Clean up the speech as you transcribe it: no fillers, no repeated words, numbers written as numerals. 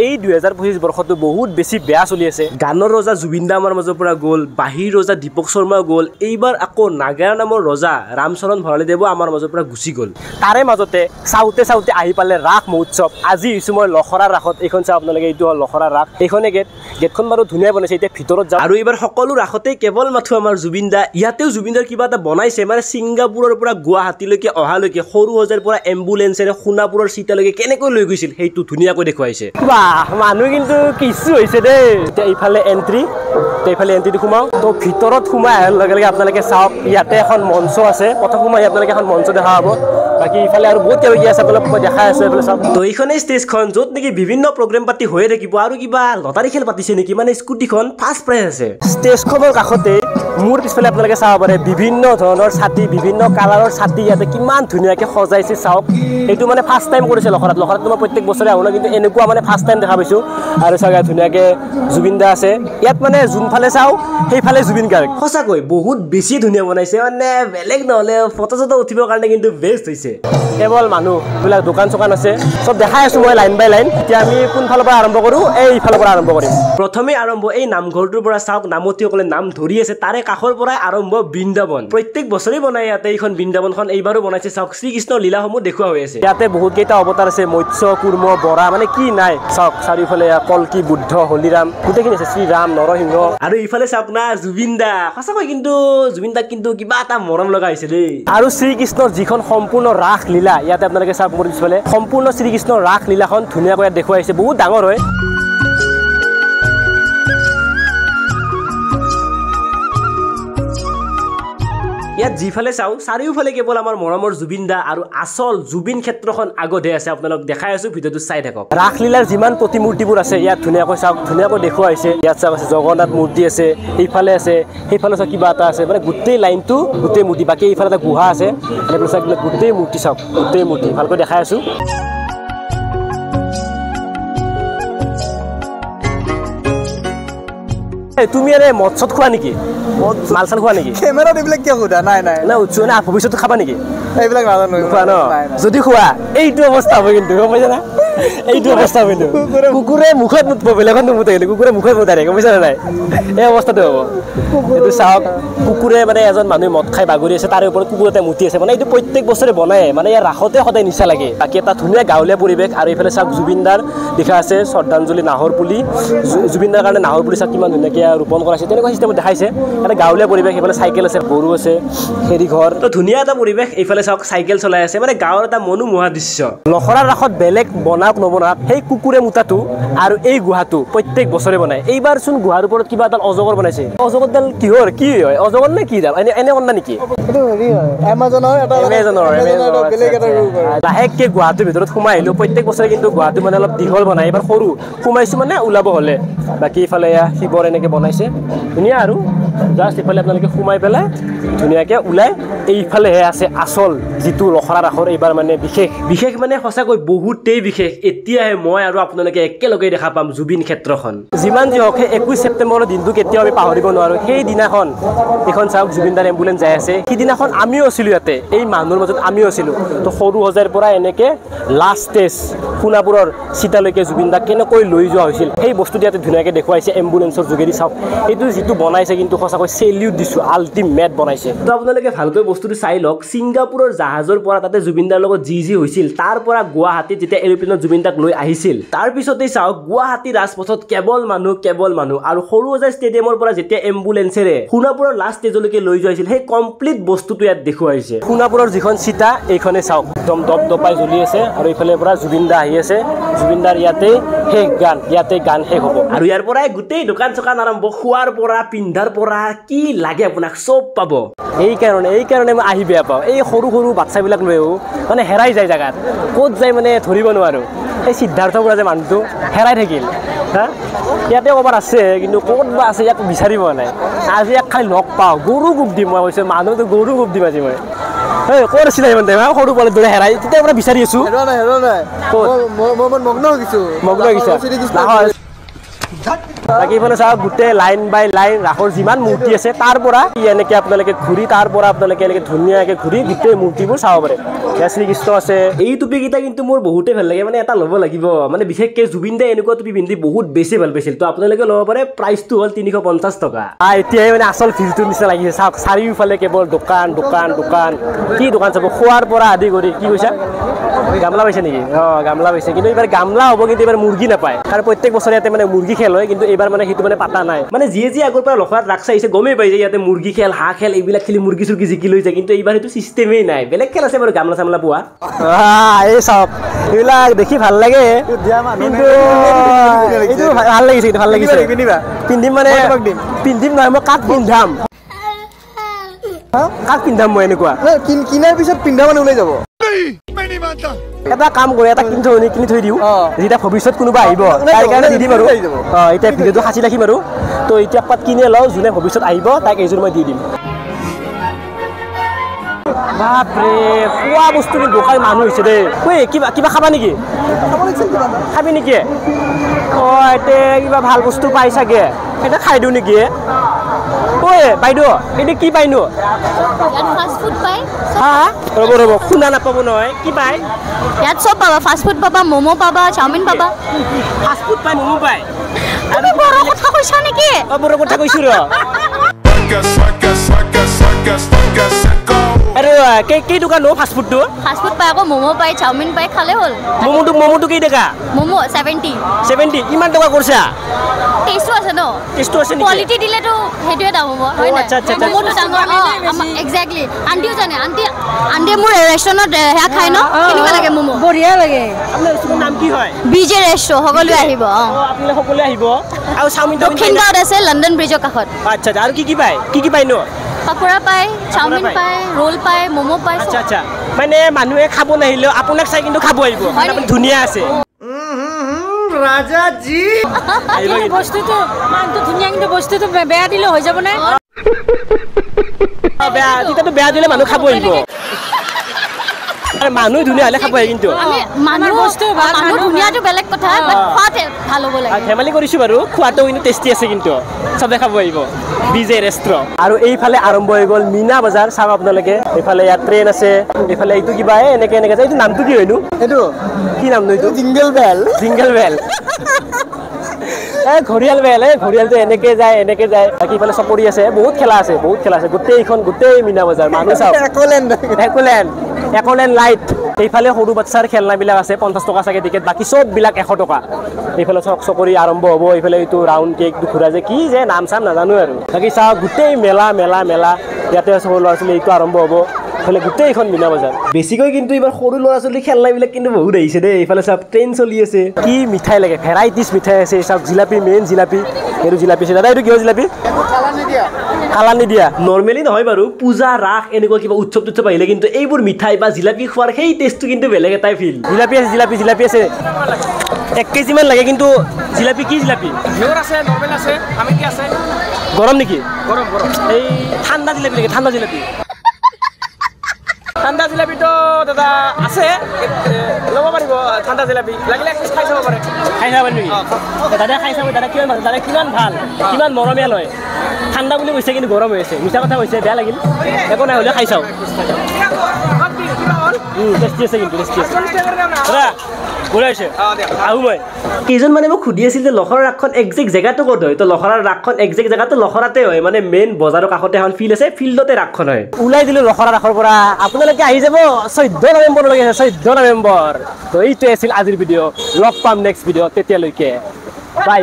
এই 2025 বৰ্ষটো বহুত বেছি বেয়া চলি আছে। গানৰ ৰজা জুবিন দা আমাৰ মাজৰ পৰা গ'ল, বাহিৰ ৰজা দীপক শৰ্মা গ'ল, এইবাৰ আকৌ নাগাৰা নামৰ ৰজা ৰামচৰণ ভৰালীদেৱ আমাৰ মাজৰ পৰা গুচি গ'ল। তাৰে মাজতে চাউতে চাউতে আহি পালে ৰাস মহোৎসৱ। আজি হৈছো মই লখৰাৰ ৰাসত। এইখন চাওক আপোনালোকে, এইটো হ'ল লখৰাৰ ৰাস। এইখনে গেটখন বাৰু ধুনীয়া বনাইছে, এতিয়া ভিতৰত যাওঁ। আৰু এইবাৰ সকলো ৰাসতে কেৱল মাথো আমাৰ জুবিন দা। ইয়াতেও জুবিন দাৰ কিবা এটা বনাইছে, মানে ছিংগাপুৰৰ পৰা গুৱাহাটীলৈকে অহালৈকে সৰু সজাইৰ পৰা এম্বুলেঞ্চেৰে সোণাপুৰৰ চিটালৈকে কেনেকৈ লৈ গৈছিল সেইটো ধুনীয়াকৈ দেখুৱাইছে। মানুহ কিন্তু কিছু হৈছে দেই। এতিয়া এইফালে এন্ট্ৰি, এইফালে এন্ট্ৰিটো সোমাওঁ। তো ভিতৰত সোমাই অহাৰ লগে লগে আপোনালোকে চাওক, ইয়াতে এখন মঞ্চ আছে। প্ৰথম সোমাই আপোনালোকে এখন মঞ্চ দেখা পাব। বাকী ইফালে আৰু বহুত কিবা আছে, আপোনালোক মই দেখাই আছো। এইফালে চাওক, তো এইখনেই ষ্টেজখন, য'ত নেকি বিভিন্ন প্ৰগ্ৰেম পাতি হৈয়ে থাকিব। আৰু কিবা লটাৰী খেল পাতিছে নেকি, মানে স্কুটিখন ফাৰ্ষ্ট প্ৰাইজ আছে। ষ্টেজখনৰ কাষতে মোৰ পিছফালে আপোনালোকে চাব পাৰে বিভিন্ন ধৰণৰ ছাতি, বিভিন্ন কালাৰৰ ছাতি ইয়াতে কিমান ধুনীয়াকৈ সজাইছে চাওক। এইটো মানে ফাৰ্ষ্ট টাইম কৰিছে লখৰাত। লখৰাত মই প্ৰত্যেক বছৰে আহোঁ, কিন্তু এনেকুৱা মানে ফাৰ্ষ্ট টাইম দেখা পাইছোঁ। আৰু চাগে ধুনীয়াকৈ জুবিন দা আছে ইয়াত, মানে যোনফালে চাওঁ সেইফালে জুবিন গাৰ্গ। সঁচাকৈ বহুত বেছি ধুনীয়া বনাইছে, মানে বেলেগ নহ'লে ফটো চটো উঠিবৰ কাৰণে কিন্তু বেষ্ট হৈছে। কেৱল মানুহবিলাক দোকান চোকান আছে, চব দেখাই আছোঁ মই লাইন বাই লাইন। এতিয়া আমি কোনফালৰ পৰা আৰম্ভ কৰোঁ? এইফালৰ পৰা আৰম্ভ কৰিম। প্ৰথমে আৰম্ভ এই নামঘৰটোৰ পৰা চাওক, নামতীসকলে নাম ধৰি আছে। তাৰে কাষৰ পৰাই আৰম্ভ বৃন্দাবন। প্ৰত্যেক বছৰে বনাই ইয়াতে এইখন বৃন্দাবনখন। এইবাৰো বনাইছে চাওক, শ্ৰীকৃষ্ণৰ লীলাসমূহ দেখুওৱা হৈ আছে। ইয়াতে বহুত কেইটা অৱতাৰ আছে, মৎস্য, কুৰ্ম, বৰা, মানে কি নাই চাওক। চাৰিওফালে কলকি, বুদ্ধ, হলিৰাম, গোটেইখিনি আছে, শ্ৰীৰাম, নৰসিংহ। আৰু ইফালে চাওক না জুবিন দা। সঁচাকৈ কিন্তু জুবিন দাক কিন্তু কিবা এটা মৰম লগা হৈছে দেই। আৰু শ্ৰীকৃষ্ণৰ যিখন সম্পূৰ্ণ ৰাস লীলা, ইয়াতে আপোনালোকে চাওক মোৰ পিছফালে সম্পূৰ্ণ শ্ৰীকৃষ্ণৰ ৰাস লীলাখন ধুনীয়াকৈ ইয়াত দেখুৱাইছে। বহুত ডাঙৰ হয়। ইয়াত যিফালে চাওঁ চাৰিওফালে কেৱল আমাৰ মৰমৰ জুবিন দা আৰু আচল জুবিন ক্ষেত্ৰখন আগতহে আছে। আপোনালোক দেখাই আছো, ভিডিঅ'টো চাই থাকক। ৰাসলীলাৰ যিমান প্ৰতিমূৰ্তিবোৰ আছে ইয়াত ধুনীয়াকৈ চাওক, ধুনীয়াকৈ দেখুওৱা হৈছে। ইয়াত চাওক আছে জগন্নাথ মূৰ্তি আছে, এইফালে আছে, সেইফালে চাওক কিবা এটা আছে, মানে গোটেই লাইনটো গোটেই মূৰ্তি। বাকী এইফালে এটা গুহা আছে, এইফালে চাওক গোটেই মূৰ্তি চাওক, গোটেই মূৰ্তি ভালকৈ দেখাই আছো। তুমি এনে মদ চদ খোৱা নেকি? মাল চাল খোৱা নেকি? কেমেৰাত এইবিলাক কিয় সোধা? নাই নাই নাই উৎসু নে ভৱিষ্যত খাবা নেকি? এইবিলাক নাজানো। খোৱা ন? যদি খোৱা এইটো অৱস্থা হ'ব কিন্তু, গম পাইছা না? এইটো অৱস্থা হ'ব কিন্তু। কুকুৰে মুখত মুতব, বেলেগত নুমুতে কিন্তু কুকুৰে মুখত মুতাৰে, গম পাইছা নাই? এই অৱস্থাটো হ'ব। এইটো চাওক, কুকুৰে মানে এজন মানুহে মদ খাই বাগৰি আছে, তাৰে ওপৰত কুকুৰ এটা মুতি আছে। মানে এইটো প্ৰত্যেক বছৰে বনায়, মানে ইয়াৰ ৰাসতে সদায় নিচা লাগে। বাকী এটা ধুনীয়া গাঁৱলীয়া পৰিৱেশ। আৰু এইফালে চাওক জুবিন দাৰ লিখা আছে শ্ৰদ্ধাঞ্জলি নাহৰ পুলি। জুবিন দাৰ কাৰণে নাহৰ পুলি চাওক কিমান ধুনীয়াকৈ ৰোপণ কৰা আছে, তেনেকুৱা চিষ্টেমত দেখাইছে। এটা গাঁৱলীয়া পৰিৱেশ। এইফালে চাইকেল আছে, গৰু আছে, হেৰি ঘৰ, তো ধুনীয়া এটা পৰিৱেশ। এইফালে চাওক চাইকেল চলাই আছে, মানে গাঁৱৰ এটা মনোমোহা দৃশ্য। লখৰাৰ ৰাসত বেলেগ বনাওক নবনাওক, সেই কুকুৰে মুতাটো আৰু এই গুহাটো প্ৰত্যেক বছৰে বনায়। এইবাৰ চোন গুহাৰ ওপৰত কিবা এটা অজগৰ বনাইছে। অজগৰডাল কিহৰ কি হয়? অজগৰ নে কি দাল? এনে কন্দা নেকি? লাহেকে গুৱাহাটীৰ ভিতৰত সোমাই আহিলো। প্ৰত্যেক বছৰে কিন্তু গুৱাহাটী মানে অলপ দীঘল বনাই, এইবাৰ সৰু সোমাইছো মানে ওলাব হ'লে। বাকী ইফালে শিৱৰ এনেকে বনাইছে ধুনীয়া। আৰু জাষ্ট ইফালে আপোনালোকে সোমাই পেলাই ধুনীয়াকৈ ওলাই এইফালেহে আছে আচল যিটো লখৰা ৰাসৰ এইবাৰ মানে বিশেষ মানে সঁচাকৈ বহুতেই বিশেষ। এতিয়াহে মই আৰু আপোনালোকে একেলগে দেখা পাম জুবিন ক্ষেত্ৰখন। যিমান যি হওক, সেই 21 ছেপ্টেম্বৰৰ দিনটো কেতিয়াও আমি পাহৰিব নোৱাৰোঁ। সেই দিনাখন এইখন চাওক জুবিন দাৰ এম্বুলেঞ্চ যাই আছে। সিদিনাখন আমিও আছিলোঁ ইয়াতে, এই মানুহৰ মাজত আমিও আছিলোঁ। তো সৰু সজাইৰ পৰা এনেকৈ লাষ্ট ষ্টেজ সোণাপুৰৰ চিটালৈকে জুবিন দাক কেনেকৈ লৈ যোৱা হৈছিল, সেই বস্তুটো ইয়াতে ধুনীয়াকৈ দেখুৱাইছে এম্বুলেঞ্চৰ যোগেদি। চাওক এইটো যিটো বনাইছে কিন্তু সঁচাকৈ চেলিউট দিছোঁ, আল্টিমেট বনাইছে। তো আপোনালোকে ভালকৈ বস্তুটো চাই লওক। ছিংগাপুৰৰ জাহাজৰ পৰা তাতে জুবিন দাৰ লগত যি হৈছিল, তাৰ পৰা গুৱাহাটীত যেতিয়া এৰোপ্লেনত জুবিন দাক লৈ আহিছিল, তাৰ পিছতেই চাওক গুৱাহাটী ৰাজপথত কেৱল মানুহ। আৰু সৰু সজাই ষ্টেডিয়ামৰ পৰা যেতিয়া এম্বুলেঞ্চেৰে সোণাপুৰৰ লাষ্ট ষ্টেজলৈকে লৈ যোৱা হৈছিল, সেই কমপ্লিট বস্তুটো ইয়াত দেখুৱাইছে। সোণাপুৰৰ যিখন চিতা এইখনে চাওক একদম দপদপাই জ্বলি আছে। আৰু এইফালে পৰা জুবিন দা আহি আছে। জুবিন দাৰ ইয়াতে গান শেষ হ'ব। আৰু ইয়াৰ পৰাই গোটেই দোকান চোকান আৰম্ভ, খোৱাৰ পৰা পিন্ধাৰ পৰা কি লাগে আপোনাক চব পাব। এইকাৰণে মই আহি বেয়া পাওঁ। এই সৰু বাচ্ছাবিলাক লৈও মানে হেৰাই যায় জেগাত, ক'ত যায় মানে ধৰিব নোৱাৰোঁ। এই সিদ্ধাৰ্থ পৰা যে মানুহটো হেৰাই থাকিল, হা ইয়াতে ক'ৰবাত আছে, কিন্তু ক'ত বা আছে ইয়াক বিচাৰি পোৱা নাই। আজি ইয়াক খাই লগ পাওঁ, গৰু গোপ দিম। মই কৈছোঁ মানুহটো গৰু গোপ দিম আজি মই। ক'ত আছিলে ইমান টাইম? সৰু পোৱালি দৰে হেৰাই, তেতিয়াৰ পৰা বিচাৰি আছোঁ। মগ্ন হৈ গৈছোঁ। বাকী এইফালে চাওক গোটেই লাইন বাই লাইন ৰাসৰ যিমান মূৰ্তি আছে তাৰ পৰা এনেকে আপোনালোকে ঘূৰি তাৰ পৰা আপোনালোকে এনেকে ধুনীয়াকে ঘূৰি গোটেই মূৰ্তিবোৰ চাব পাৰে ইয়াত শ্ৰীকৃষ্ণ আছে এই টুপিকেইটা কিন্তু মোৰ বহুতেই ভাল লাগে মানে এটা ল'ব লাগিব মানে বিশেষকৈ জুবিন দাই এনেকুৱা টুপি পিন্ধি বহুত বেছি ভাল পাইছিল তো আপোনালোকে ল'ব পাৰে প্ৰাইচটো হ'ল 350 টকা এতিয়াই মানে আচল ফিল্ডটোৰ নিচিনা লাগিছে চাওক চাৰিওফালে কেৱল দোকান দোকান দোকান কি দোকান চাব খোৱাৰ পৰা আদি কৰি কি কৈছা গামলা পাইছে নেকি গামলা পাইছে কিন্তু এইবাৰ গামলা হ'ব কিন্তু এইবাৰ মুৰ্গী নাপায় কাৰণ প্ৰত্যেক বছৰে ইয়াতে মানে মুৰ্গী খেল হয় কিন্তু এইবাৰ মানে সেইটো মানে পাতা নাই মানে যি আগৰ পৰা লখৰাত ৰাস চাইছে গমেই পাই যে ইয়াতে মুৰ্গী খেল হাঁহ খেল এইবিলাক খেলি মুৰ্গী চুৰ্গী জিকি লৈ যায় কিন্তু এইবাৰ সেইটো চিষ্টেমেই নাই বেলেগ খেল আছে বাৰু গামলা চামলা পোৱা এই চাওক এইবিলাক দেখি ভাল লাগে কিন্তু এইটো ভাল লাগিছে ভাল লাগিছে পিন্ধিম মানে পিন্ধিম নহয় মই কাক পিন্ধাম কাক পিন্ধাম মই এনেকুৱা কিনাৰ পিছত পিন্ধা মানে ওলাই যাব এটা কাম কৰে এটা কিনি থৈ দিওঁ যেতিয়া ভৱিষ্যত কোনোবা আহিব তাৰ কাৰণে দি দিম আৰু এতিয়া ভিডিঅ'টো সাঁচি ৰাখিম আৰু তো এতিয়া পাত কিনি লওঁ যোনে ভৱিষ্যত আহিব তাক এইযোৰ মই দি দিম বাপৰে খোৱা বস্তু দোকান মানুহ হৈছে দেই ঐ কিবা কিবা খাবা নেকি খাবি নেকি এতিয়া কিবা ভাল বস্তু পাই চাগে এটা খাই দিওঁ নেকি ঐ বাইদেউ এইটো কি পাইনো ৰ'ব ৰ'ব শুনা নাপাব নহয় কি পায় ইয়াত চব পাবা ফাষ্ট ফুড পাবা ম'ম' পাবা চাওমিন পাবা ফাষ্ট ফুড পায় ম'ম' পায় তুমি বড় কথা কৈছা নেকি বড় কথা কৈছো ৰ আৰু কি দোকান নো ফাষ্ট ফুডটো ফাষ্ট ফুড পাই আকৌ ম'ম' পায় চাওমিন পায় খালে হ'ল ম'ম'টো কেই টকা ম'ম' 70 ইমান টকা কৰিছা টেষ্টটো আছে ন টেষ্টটো আছে নেকি কোৱালিটি দিলেতো সেইটোৱে দাম হ'ব হয় না আচ্ছা ম'ম'টো ডাঙৰ এক্সেক্টলি আন্টিও জানে আন্টিয়ে মোৰ ৰেষ্টুৰেণ্টত সেয়া খাই ন কেনেকুৱা লাগে ম'ম' বঢ়িয়া লাগে আপোনাৰ ৰেষ্টুৰেণ্টৰ নাম কি হয় বিজে ৰেষ্টু সকলোৱে আহিব আপোনালোকে সকলোৱে আহিব আৰু চাওমিন দক্ষিণ গাঁৱত আছে লণ্ডন ব্ৰিজৰ কাষত আচ্ছা আৰু কি পায় নো পাপৰা পায় চাওমিন পায় ৰোল পায় ম'ম' পায় আচ্ছা মানে মানুহে খাব নাহিলেও আপোনাক চাই কিন্তু খাব আহিব আপুনি ধুনীয়া আছে ৰাজাজী বস্তুটো মানটো ধুনীয়া কিন্তু বস্তুটো বেয়া দিলে হৈ যাব নাই বেয়া দিলে মানুহ খাব আহিব মানুহ ধুনীয়া হলে খাব আহে কিন্তু মানুহ ধুনীয়াটো বেলেগ কথা খোৱাতে ভাল হ'ব লাগে ধেমালি কৰিছো বাৰু খোৱাটো কিন্তু টেষ্টি আছে কিন্তু চবে খাব আহিব বিজে ৰেষ্ট্ৰ আৰু এইফালে আৰম্ভ হৈ গ'ল মিনা বজাৰ চাওক আপোনালোকে এইফালে ইয়াত ট্ৰেইন আছে এইফালে এইটো কিবা এনেকে এইটো নামটো কি হয়নো এইটো কি নাম এইটো জিংগল বেল ঘৰিয়াল বেল ঘৰিয়ালটো এনেকে যায় বাকী ইফালে চপৰি আছে বহুত খেলা আছে গোটেই মিনা বজাৰ মানুহ চাওক একলেণ্ড লাইট এইফালে সৰু বাচ্চাৰ খেলনাবিলাক আছে 50 টকা চাগে টিকেট বাকী চববিলাক 100 টকা এইফালে চকৰি আৰম্ভ হ'ব এইফালে এইটো ৰাউণ্ড কেকটো ঘূৰা যে কি যে নাম চাম নাজানো আৰু বাকী চাওক গোটেই মেলা ইয়াতে সৰু ল'ৰা ছোৱালী এইটো আৰম্ভ হ'ব এইফালে গোটেইখন মিনা বজাৰ বেছিকৈ কিন্তু এইবাৰ সৰু ল'ৰা ছোৱালী খেলনাবিলাক কিন্তু বহুত আহিছে দেই এইফালে চাওক ট্ৰেইন চলি আছে কি মিঠাই লাগে ভেৰাইটিজ মিঠাই আছে চাওক জিলাপি মেইন জিলাপি এইটো জিলাপি আছে দাদা এইটো কিয় জিলাপি কালাৰ নিদিয়া নৰ্মেলি নহয় বাৰু পূজা ৰাস এনেকুৱা কিবা উৎসৱ আহিলে কিন্তু এইবোৰ মিঠাই বা জিলাপি খোৱাৰ সেই টেষ্টটো কিন্তু বেলেগ এটাই ফিল জিলাপি আছে 1 কেজি মান লাগে কিন্তু জিলাপি কি জিলাপি ঘিউৰ আছে নৰ্মেল আছে আমেকি আছে গৰম নেকি গৰম এই ঠাণ্ডা জিলাপি লাগে ঠাণ্ডা জিলাপিটো দাদা আছে ল'ব পাৰিব ঠাণ্ডা জিলাপি লাগিলে খাই চাব পাৰে নেকি দাদা খাই চাব দাদা কিমান ভাল কিমান মৰমীয়াল হয় ঠাণ্ডা বুলি কৈছে কিন্তু গৰম হৈ আছে মিছা কথা কৈছে বেয়া লাগিল একো নাই হ'লে খাই চাওঁ টেষ্টি আছে কিন্তু দাদা আহো মই কেইজন মানে মোক সুধি আছিল যে লখৰাৰ ৰাসখন একজেক্ট জেগাটো ক'ত হয় তো লখৰাৰ ৰাসখন একজেক্ট জেগাটো লখৰাতে হয় মানে মেইন বজাৰৰ কাষতে এখন ফিল্ড আছে ফিল্ডতে ৰাসখন হয় ওলাই দিলোঁ লখৰা ৰাসৰ পৰা আপোনালোকে আহি যাব 14 নৱেম্বৰলৈকে আছে 14 নৱেম্বৰ তো এইটোৱে আছিল আজিৰ ভিডিঅ' লগ পাম নেক্সট ভিডিঅ' তেতিয়ালৈকে বাই